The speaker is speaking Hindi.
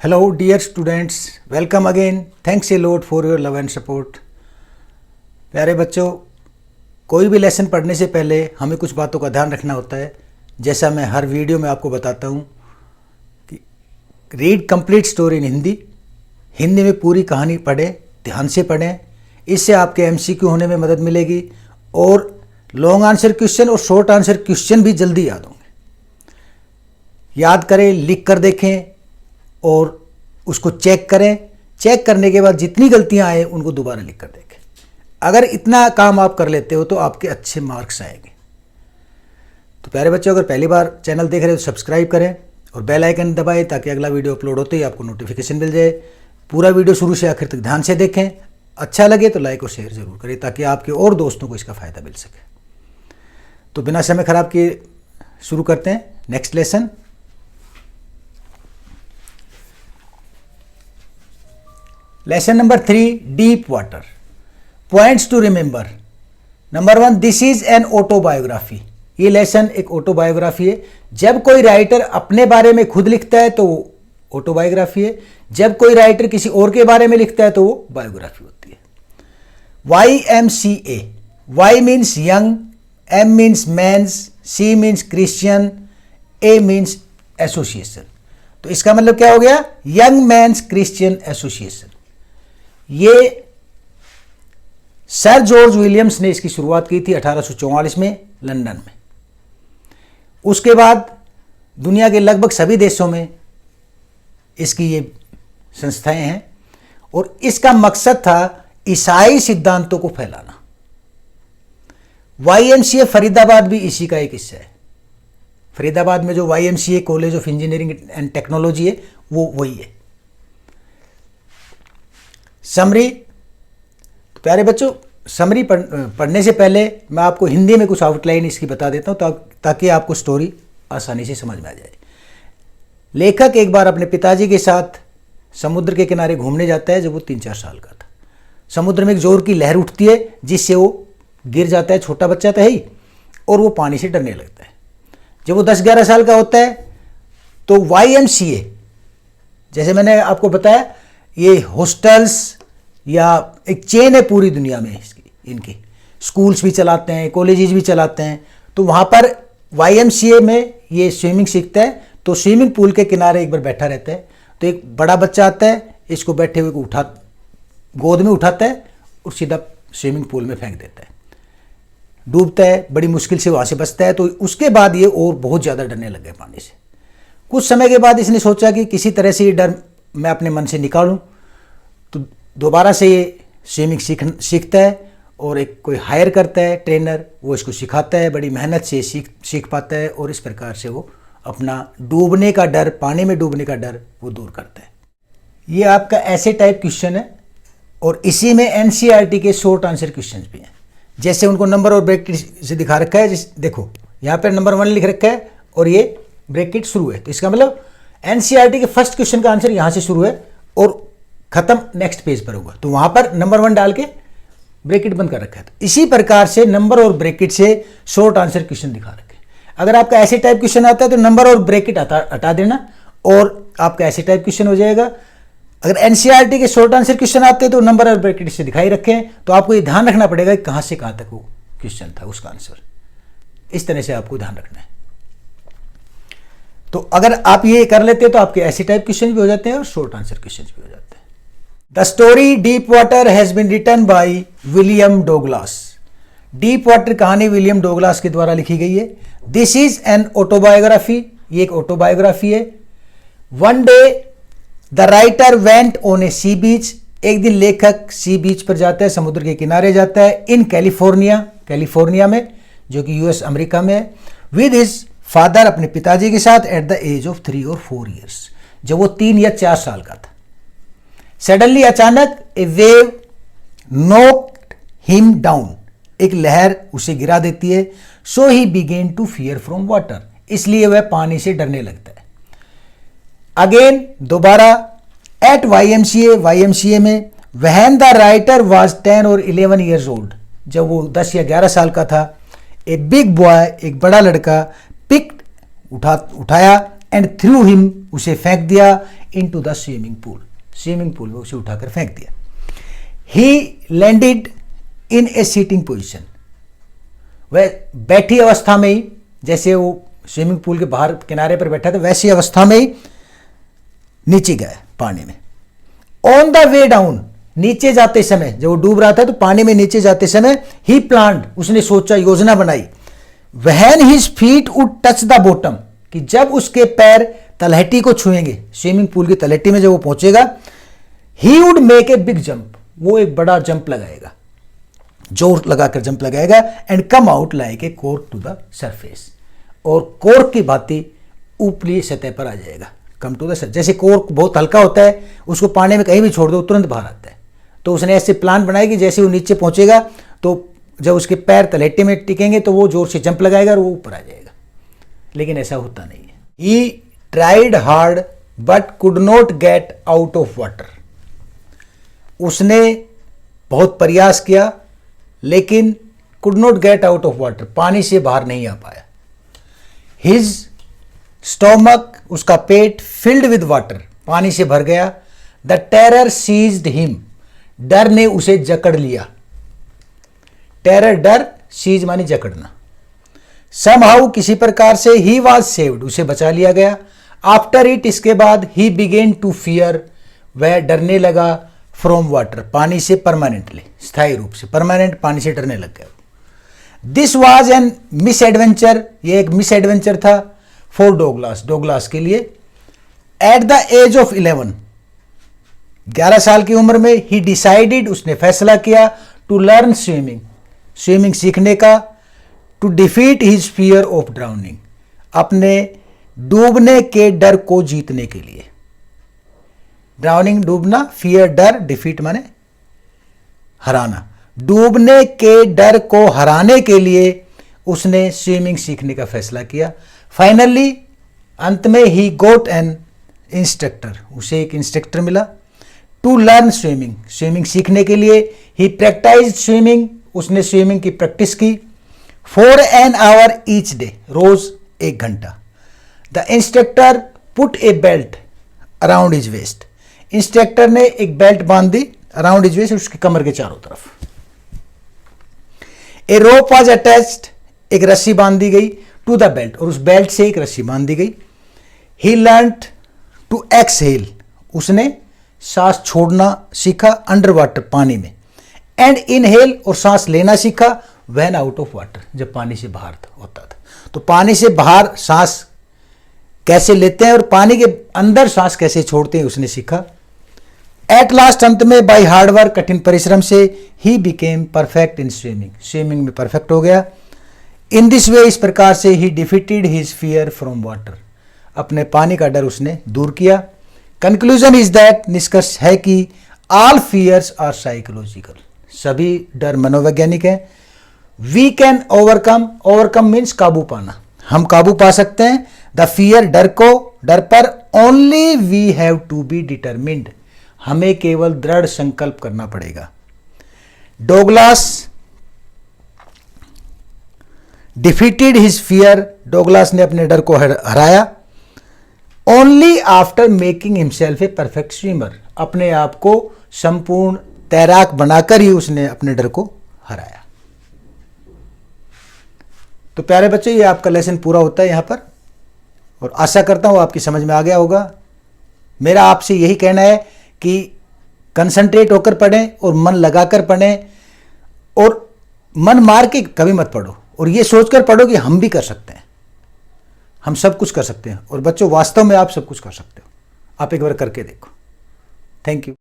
Hello dear students, welcome again. Thanks a lot for your love and support. प्यारे बच्चों, कोई भी लेसन पढ़ने से पहले हमें कुछ बातों का ध्यान रखना होता है। जैसा मैं हर वीडियो में आपको बताता हूँ कि read complete story in Hindi, Hindi में पूरी कहानी पढ़ें, ध्यान से पढ़ें। इससे आपके MCQ होने में मदद मिलेगी और लॉन्ग आंसर क्वेश्चन और शॉर्ट आंसर क्वेश्चन भी जल्दी याद होंगे। याद करें, लिख कर देखें और उसको चेक करें। चेक करने के बाद जितनी गलतियां आए उनको दोबारा लिख कर देखें। अगर इतना काम आप कर लेते हो तो आपके अच्छे मार्क्स आएंगे। तो प्यारे बच्चों, अगर पहली बार चैनल देख रहे हो तो सब्सक्राइब करें और बेल आइकन दबाएं ताकि अगला वीडियो अपलोड होते ही आपको नोटिफिकेशन मिल जाए। पूरा वीडियो शुरू से आखिर तक ध्यान से देखें। अच्छा लगे तो लाइक और शेयर जरूर करें ताकि आपके और दोस्तों को इसका फ़ायदा मिल सके। तो बिना समय खराब किए शुरू करते हैं next lesson. Lesson number 3, deep water. Points to remember. Number 1, this is an autobiography. ये लेसन एक ऑटोबायोग्राफी है। जब कोई राइटर अपने बारे में खुद लिखता है तो वो ऑटोबायोग्राफी है। जब कोई राइटर किसी और के बारे में लिखता है तो वो बायोग्राफी होती है। YMCA. Y means young, M means men's, C means Christian, A means association. तो इसका मतलब क्या हो गया? Young men's Christian association. ये सर जॉर्ज विलियम्स ने इसकी शुरुआत की थी 1844 में लंदन में। उसके बाद दुनिया के लगभग सभी देशों में इसकी ये संस्थाएं हैं और इसका मकसद था ईसाई सिद्धांतों को फैलाना। YMCA फरीदाबाद भी इसी का एक हिस्सा है। फरीदाबाद में जो YMCA college of engineering and technology है वो वही है। समरी। तो प्यारे बच्चों, समरी पढ़ने से पहले मैं आपको हिंदी में कुछ आउटलाइन इसकी बता देता हूँ ताकि आपको स्टोरी आसानी से समझ में आ जाए। लेखक एक बार अपने पिताजी के साथ समुद्र के किनारे घूमने जाता है जब वो 3-4 साल का था। समुद्र में एक जोर की लहर उठती है जिससे वो गिर जाता है। छोटा बच्चा तो है ही, और वो पानी से डरने लगता है। जब वो 10-11 साल का होता है तो YMCA, जैसे मैंने आपको बताया, ये हॉस्टल्स या एक चेन है पूरी दुनिया में इनकी। स्कूल्स भी चलाते हैं, कॉलेजेस भी चलाते हैं। तो वहाँ पर YMCA में ये स्विमिंग सीखता है। तो स्विमिंग पूल के किनारे एक बार बैठा रहता है तो एक बड़ा बच्चा आता है, इसको बैठे हुए को गोद में उठाता है और सीधा स्विमिंग पूल में फेंक देता है। डूबता है, बड़ी मुश्किल से वहाँ से बचता है। तो उसके बाद ये और बहुत ज़्यादा डरने लग गए पानी से। कुछ समय के बाद इसने सोचा कि किसी तरह से ये डर मैं अपने मन से निकालूं। तो दोबारा से ये स्विमिंग सीखता है और एक कोई हायर करता है ट्रेनर, वो इसको सिखाता है। बड़ी मेहनत से सीख पाता है और इस प्रकार से वो अपना डूबने का डर, पानी में डूबने का डर वो दूर करता है। ये आपका ऐसे टाइप क्वेश्चन है और इसी में NCERT के शॉर्ट आंसर क्वेश्चन भी हैं। जैसे उनको नंबर और ब्रैकेट से दिखा रखा है। देखो यहाँ पर नंबर 1 लिख रखा है और ये ब्रैकेट शुरू है। तो इसका मतलब NCERT के फर्स्ट क्वेश्चन का आंसर यहाँ से शुरू है और खत्म नेक्स्ट पेज पर होगा। तो वहाँ पर नंबर 1 डाल के ब्रैकेट बंद कर रखा है। तो इसी प्रकार से नंबर और ब्रैकेट से शॉर्ट आंसर क्वेश्चन दिखा रखे हैं। अगर आपका ऐसे टाइप क्वेश्चन आता है तो नंबर और ब्रैकेट हटा देना और आपका ऐसे टाइप क्वेश्चन हो जाएगा। अगर NCERT के शॉर्ट आंसर क्वेश्चन आते हैं तो नंबर और ब्रैकेट से दिखाई रखे हैं। तो आपको ये ध्यान रखना पड़ेगा कि कहाँ से कहाँ तक वो क्वेश्चन था, उसका आंसर। इस तरह से आपको ध्यान रखना है। तो अगर आप ये कर लेते हैं तो आपके ऐसे टाइप क्वेश्चन भी हो जाते हैं और शॉर्ट आंसर क्वेश्चन भी हो जाते हैं। The story deep water has been written by William Douglas. Deep water कहानी विलियम डोगलास के द्वारा लिखी गई है। This is an autobiography. ये एक ऑटोबायोग्राफी है। One day the writer went on a sea beach. एक दिन लेखक सी बीच पर जाता है, समुद्र के किनारे जाता है। इन कैलिफोर्निया में, जो कि US अमेरिका में है। विद हिज फादर, अपने पिताजी के साथ, at the age of 3 or 4 years, जब वो 3 या 4 साल का था। सडनली, अचानक, a wave knocked him down. एक लहर उसे गिरा देती है। So he began to fear from water. इसलिए वह पानी से डरने लगता है। अगेन, दोबारा, एट YMCA में, when the writer was 10 or 11 years old, जब वो 10 या 11 साल का था, ए बिग बॉय, एक बड़ा लड़का, पिक्ड उठाया एंड थ्रू हिम, उसे फेंक दिया into the swimming pool, swimming pool में उसे उठाकर फेंक दिया। He landed in a sitting position, वह बैठी अवस्था में ही, जैसे वो स्विमिंग पूल के बाहर किनारे पर बैठा था वैसी अवस्था में ही नीचे गया पानी में। ऑन द वे डाउन, नीचे जाते समय, जब वो डूब रहा था तो पानी में नीचे जाते समय, ही प्लान्ड, उसने सोचा, योजना बनाई, when his feet would touch the bottom, कि जब उसके पैर तलहटी को छुएंगे, स्विमिंग पूल की तलहटी में जब वो पहुंचेगा, he would make a big jump, वो एक बड़ा जंप लगाएगा, जोर लगाकर जंप लगाएगा, and come out like a cork to the surface, और कॉर्क की भांति ऊपरी सतह पर आ जाएगा। कम टू द सरफेस, जैसे कॉर्क बहुत हल्का होता है, उसको पानी में कहीं भी छोड़ दो तुरंत बाहर आता है, तो उसने ऐसे प्लान बनाया कि जैसे वो नीचे पहुंचेगा तो जब उसके पैर तलहटी में टिकेंगे तो वो जोर से जंप लगाएगा और वो ऊपर आ जाएगा, लेकिन ऐसा होता नहीं है। He tried hard but could not get out of water, उसने बहुत प्रयास किया लेकिन could not get out of water, पानी से बाहर नहीं आ पाया। हिज स्टोमक, उसका पेट, फिल्ड विद वाटर, पानी से भर गया। द टेरर सीज्ड हिम, डर ने उसे जकड़ लिया। टेरर, डर, सीज मानी जकड़ना। समहाउ, किसी प्रकार से, ही वॉज सेव्ड, उसे बचा लिया गया। आफ्टर इट, इसके बाद, ही बिगेन टू फियर, वह डरने लगा, फ्रॉम वाटर, पानी से, परमानेंटली, स्थायी रूप से, परमानेंट पानी से डरने लग गया। This was an miss adventure, ये एक मिस एडवेंचर था फॉर डोगलास, डोगलास के लिए। एट द एज ऑफ 11 साल की उम्र में, ही डिसाइडेड, उसने फैसला किया, टू लर्न स्विमिंग, स्विमिंग सीखने का, to defeat his fear of drowning, अपने डूबने के डर को जीतने के लिए। ड्राउनिंग, डूबना, फियर, डर, डिफीट माने हराना, डूबने के डर को हराने के लिए उसने स्विमिंग सीखने का फैसला किया। फाइनली, अंत में, ही गोट एन इंस्ट्रक्टर, उसे एक इंस्ट्रक्टर मिला। टू लर्न स्विमिंग, स्विमिंग सीखने के लिए। ही प्रैक्टिस्ड स्विमिंग, उसने स्विमिंग की प्रैक्टिस की। For an hour each day, रोज 1 घंटा। The instructor put a belt around his waist, instructor ने एक बेल्ट बांध दी अराउंड हिज वेस्ट, उसकी कमर के चारों तरफ। ए रोप वाज अटैच्ड, एक रस्सी बांध दी गई, टू द बेल्ट, और उस बेल्ट से एक रस्सी बांध दी गई। ही लर्न्ड टू एक्सहेल, उसने सांस छोड़ना सीखा, अंडर वाटर, पानी में। एंड इनहेल, और सांस लेना सीखा, व्हेन आउट ऑफ वाटर, जब पानी से बाहर होता था। तो पानी से बाहर सांस कैसे लेते हैं और पानी के अंदर सांस कैसे छोड़ते हैं, उसने सीखा। एट लास्ट, अंत में, बाई हार्डवर्क, कठिन परिश्रम से, he became perfect in swimming, swimming में परफेक्ट हो गया। इन दिस वे, इस प्रकार से, ही defeated his fear from water, अपने पानी का डर उसने दूर किया। कंक्लूजन इज दैट, निष्कर्ष है कि ऑल फियर्स आर साइकोलॉजिकल, सभी डर मनोवैज्ञानिक हैं। We can overcome, overcome means काबू पाना, हम काबू पा सकते हैं। द फियर, डर को, डर पर, only we have to be determined, हमें केवल दृढ़ संकल्प करना पड़ेगा। Douglas defeated his fear, Douglas ने अपने डर को हराया। Only after making himself a perfect swimmer, अपने आप को संपूर्ण तैराक बनाकर ही उसने अपने डर को हराया। तो प्यारे बच्चों, ये आपका लेसन पूरा होता है यहाँ पर, और आशा करता हूँ आपकी समझ में आ गया होगा। मेरा आपसे यही कहना है कि कंसंट्रेट होकर पढ़ें और मन लगाकर पढ़ें, और मन मार के कभी मत पढ़ो, और ये सोचकर पढ़ो कि हम भी कर सकते हैं, हम सब कुछ कर सकते हैं। और बच्चों, वास्तव में आप सब कुछ कर सकते हो, आप एक बार करके देखो। Thank you.